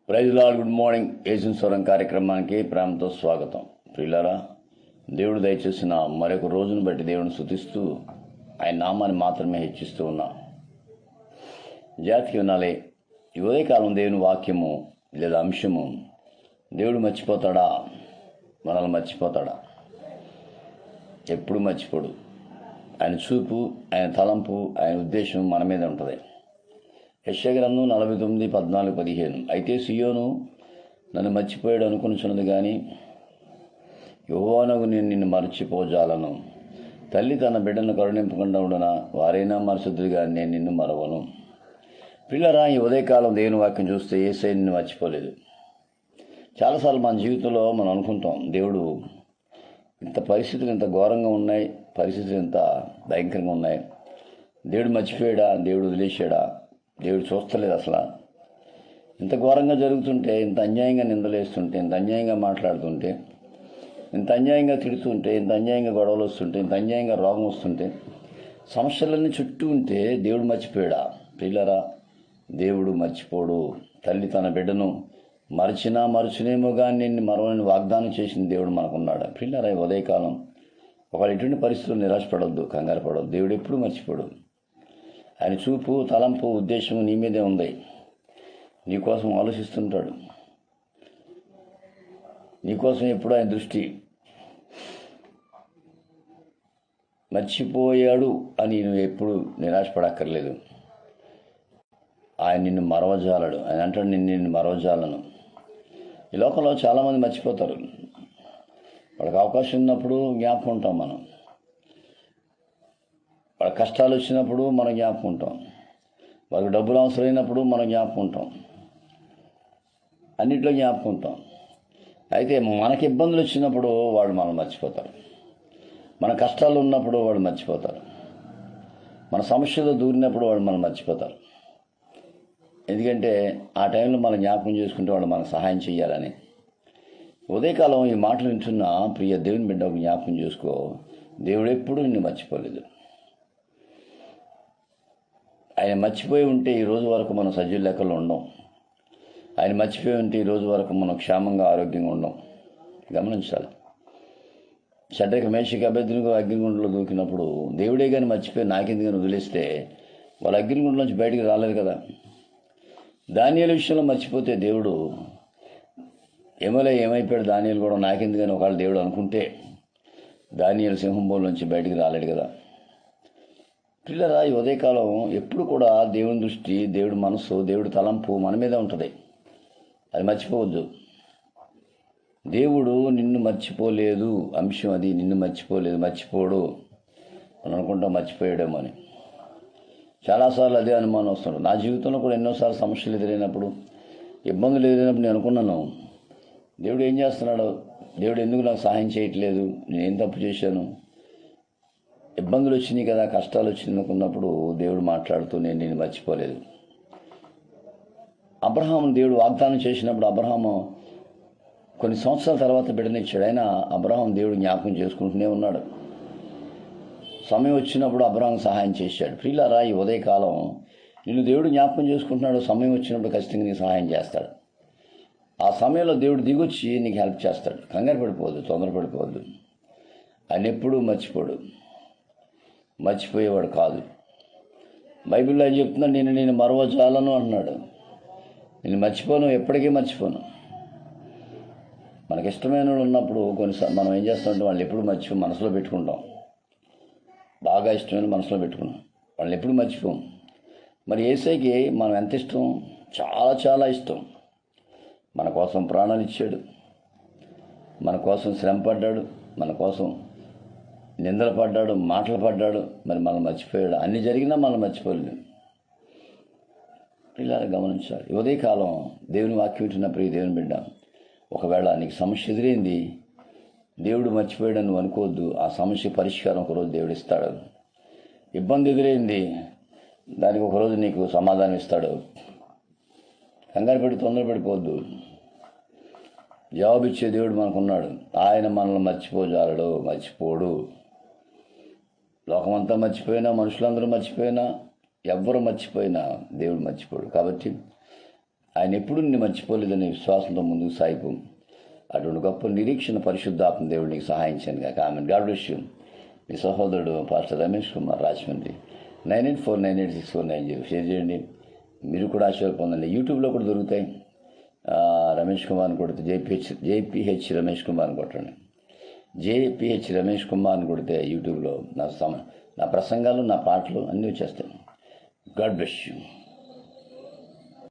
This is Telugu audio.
Praise lord. Good morning. యేసుని స్వరం కార్యక్రమానికి ప్రేమతో స్వాగతం. ప్రియులారా, దేవుడు దయచేసిన మరొక రోజును బట్టి దేవుని స్తుతిస్తూ ఆయన నామాన్ని మాత్రమే హెచ్చిస్తూ ఉన్నా. జాతికి వినాలి. ఈ ఉదయకాలం దేవుని వాక్యము లేదా అంశము, దేవుడు మర్చిపోతాడా, మనల్ని మర్చిపోతాడా? ఎప్పుడు మర్చిపోడు. ఆయన చూపు, ఆయన తలంపు, ఆయన ఉద్దేశం మన మీద ఉంటుంది. యెషయా గ్రంథం 49:14-15. అయితే సియోను నన్ను మర్చిపోయాడు అనుకునిచున్నది కానీ, యెహోవానగు నేను నిన్ను మరచిపోజాలను. తల్లి తన బిడ్డను కరుణింపకుండా ఉండన వారైనా మరచుదురుగా నేను నిన్ను మరవను. పిల్లరా, ఈ ఉదయకాలం దేవుని వాక్యం చూస్తే యేసయ్య నిన్ను మర్చిపోలేదు. చాలాసార్లు మన జీవితంలో మనం అనుకుంటాం, దేవుడు ఇంత పరిస్థితులు ఇంత ఘోరంగా ఉన్నాయి, పరిస్థితులు ఇంత భయంకరంగా ఉన్నాయి, దేవుడు మర్చిపోయాడా, దేవుడు వదిలేశాడా, దేవుడు చూస్తలేదు అసలు. ఇంత ఘోరంగా జరుగుతుంటే, ఇంత అన్యాయంగా నిందలేస్తుంటే, ఇంత అన్యాయంగా మాట్లాడుతుంటే, ఇంత అన్యాయంగా తిడుతుంటే, ఇంత అన్యాయంగా గొడవలు వస్తుంటే, ఇంత అన్యాయంగా రోగం వస్తుంటే, సమస్యలన్నీ చుట్టూ ఉంటే దేవుడు మర్చిపోయాడా? పిల్లరా, దేవుడు మర్చిపోడు. తల్లి తన బిడ్డను మరచునేమో కానీ నిన్ను మరవని వాగ్దానం చేసిన దేవుడు మనకున్నాడు. పిల్లరా, ఈ ఉదయకాలం ఒకవేళ ఎటువంటి పరిస్థితులు నిరాశపడొద్దు, కంగారు పడవద్దు. దేవుడు ఎప్పుడు మర్చిపోడు. ఆయన చూపు, తలంపు, ఉద్దేశం నీ మీదే ఉంది. నీకోసం ఆలోచిస్తుంటాడు. నీకోసం ఎప్పుడు ఆయన దృష్టి. మర్చిపోయాడు అని నువ్వు ఎప్పుడు నిరాశపడక్కర్లేదు. ఆయన నిన్ను మరవజాలడు. ఆయన అంటాడు, నిన్ను మరవజాలను. ఈ లోకంలో చాలామంది మర్చిపోతారు. వాళ్ళకి అవకాశం ఉన్నప్పుడు జ్ఞాపకం ఉంటాం మనం. వాళ్ళ కష్టాలు వచ్చినప్పుడు మనం జ్ఞాపకం ఉంటాం. వాళ్ళకి డబ్బులు అవసరమైనప్పుడు మనం జ్ఞాపకం ఉంటాం. అన్నింటిలో జ్ఞాపకం ఉంటాం. అయితే మనకి ఇబ్బందులు వచ్చినప్పుడు వాళ్ళు మనం మర్చిపోతారు. మన కష్టాలు ఉన్నప్పుడు వాళ్ళు మర్చిపోతారు. మన సమస్యలో దూరినప్పుడు వాళ్ళు మనం మర్చిపోతారు. ఎందుకంటే ఆ టైంలో మనం జ్ఞాపకం చేసుకుంటే వాళ్ళు మనకు సహాయం చేయాలని. ఉదయకాలం ఈ మాటలు వింటున్న ప్రియ దేవుని బిడ్డ జ్ఞాపకం చేసుకో, దేవుడు ఎప్పుడూ నిన్ను మర్చిపోలేదు. ఆయన మర్చిపోయి ఉంటే ఈ రోజు వరకు మనం సజీవ లెక్కలో ఉండం. ఆయన మర్చిపోయి ఉంటే ఈ రోజు వరకు మనం క్షేమంగా, ఆరోగ్యంగా ఉండం. గమనించాలి. షడ్రక, మేషక, అబేద్నెగో అగ్నిగుండంలో దూకినప్పుడు దేవుడే కానీ మర్చిపోయి నాకెందుకని వదిలేస్తే వాళ్ళు అగ్నిగుండంలోంచి బయటికి రాలేదు కదా. దానియేలు విషయంలో మర్చిపోతే దేవుడు ఏమైపోయాడు దానియేలు కూడా నాకెందుకని ఒకవేళ దేవుడు అనుకుంటే దానియేలు సింహంబోలోంచి బయటికి రాలేడు కదా. పిల్లరా, ఈ ఉదయకాలం ఎప్పుడు కూడా దేవుని దృష్టి, దేవుడి మనసు, దేవుడి తలంపు మన మీద ఉంటుంది. అది మర్చిపోవద్దు. దేవుడు నిన్ను మర్చిపోలేదు. అంశం అది, నిన్ను మర్చిపోలేదు, మర్చిపోడు. మనం అనుకుంటాం మర్చిపోయాడేమో అని. చాలాసార్లు అదే అనుమానం వస్తుంది. నా జీవితంలో కూడా ఎన్నోసార్లు సమస్యలు ఎదురైనప్పుడు, ఇబ్బందులు ఎదురైనప్పుడు నేను అనుకున్నాను, దేవుడు ఏం చేస్తున్నాడు, దేవుడు ఎందుకు నాకు సహాయం చేయట్లేదు, నేనేం తప్పు చేశాను, ఇబ్బందులు వచ్చినాయి కదా, కష్టాలు వచ్చినాయి అనుకున్నప్పుడు దేవుడు మాట్లాడుతూ నేను నిన్ను మర్చిపోలేదు. అబ్రహాము దేవుడు వాగ్దానం చేసినప్పుడు అబ్రహాము కొన్ని సంవత్సరాల తర్వాత బిడ్డనిచ్చాడు. అయినా అబ్రహాం దేవుడు జ్ఞాపకం చేసుకుంటూనే ఉన్నాడు. సమయం వచ్చినప్పుడు అబ్రహాం సహాయం చేశాడు. ప్రియులారా, ఈ ఉదయకాలం నిన్ను దేవుడు జ్ఞాపకం చేసుకుంటున్నాడు. సమయం వచ్చినప్పుడు ఖచ్చితంగా నీకు సహాయం చేస్తాడు. ఆ సమయంలో దేవుడు దిగొచ్చి నీకు హెల్ప్ చేస్తాడు. కంగారు పడిపోవద్దు, తొందరపడిపోవద్దు. ఆయన ఎప్పుడూ మర్చిపోడు, మర్చిపోయేవాడు కాదు. బైబిల్లో ఆయన చెప్తున్నాడు, నేను మరవజాలను అంటున్నాడు. నేను మర్చిపోను, ఎప్పటికీ మర్చిపోను. మనకి ఇష్టమైన వాళ్ళు ఉన్నప్పుడు కొన్నిసార్లు మనం ఏం చేస్తామంటే వాళ్ళని ఎప్పుడు మనసులో పెట్టుకుంటాం. బాగా ఇష్టమైన మనసులో పెట్టుకున్నాం, వాళ్ళని ఎప్పుడు మర్చిపోం. మరి యేసయ్యకి మనం ఎంత ఇష్టం, చాలా చాలా ఇష్టం. మన కోసం ప్రాణాలు ఇచ్చాడు, మన కోసం శ్రమ పడ్డాడు, మన కోసం నిందలు పడ్డాడు, మాటలు పడ్డాడు. మరి మనం మర్చిపోయాడు. అన్ని జరిగినా మనం మర్చిపోలేదు. ఇలా గమనించాలి. ఉదయకాలం దేవుని వాక్యం వింటున్న ప్రియ దేవుని బిడ్డ, ఒకవేళ నీకు సమస్య ఎదురైంది, దేవుడు మర్చిపోయాడని నువ్వు అనుకోవద్దు. ఆ సమస్య పరిష్కారం ఒకరోజు దేవుడు ఇస్తాడు. ఇబ్బంది ఎదురైంది, దానికి ఒకరోజు నీకు సమాధానం ఇస్తాడు. కంగారు పడి తొందరపడిపోవద్దు. జవాబిచ్చే దేవుడు మనకున్నాడు. ఆయన మనల్ని మర్చిపోజాలడు, మర్చిపోడు. లోకమంతా మర్చిపోయినా, మనుషులందరూ మర్చిపోయినా, ఎవ్వరు మర్చిపోయినా దేవుడు మర్చిపోడు. కాబట్టి ఆయన ఎప్పుడూ నిన్ను మర్చిపోలేదనే విశ్వాసంతో ముందుకు సాగిపో. అటువంటి గొప్ప నిరీక్షణ పరిశుద్ధాత్మ దేవుడు నీకు సహాయం చేయను కాక. ఆమె గాడ్ బ్లెస్ యు. మీ సహోదరుడు పాస్టర్ రమేష్ కుమార్, రాజమండ్రి. 98498649 షేర్ చేయండి. మీరు కూడా ఆశీర్వాదం పొందండి. యూట్యూబ్లో కూడా దొరుకుతాయి. రమేష్ కుమార్ని కొడితే జేపీహెచ్ రమేష్ కుమార్ని కొట్టండి. జేపీహెచ్ రమేష్ కుమార్ని కొడితే యూట్యూబ్లో నా ప్రసంగాలు, నా పాటలు అన్నీ వచ్చేస్తాయి. God bless you.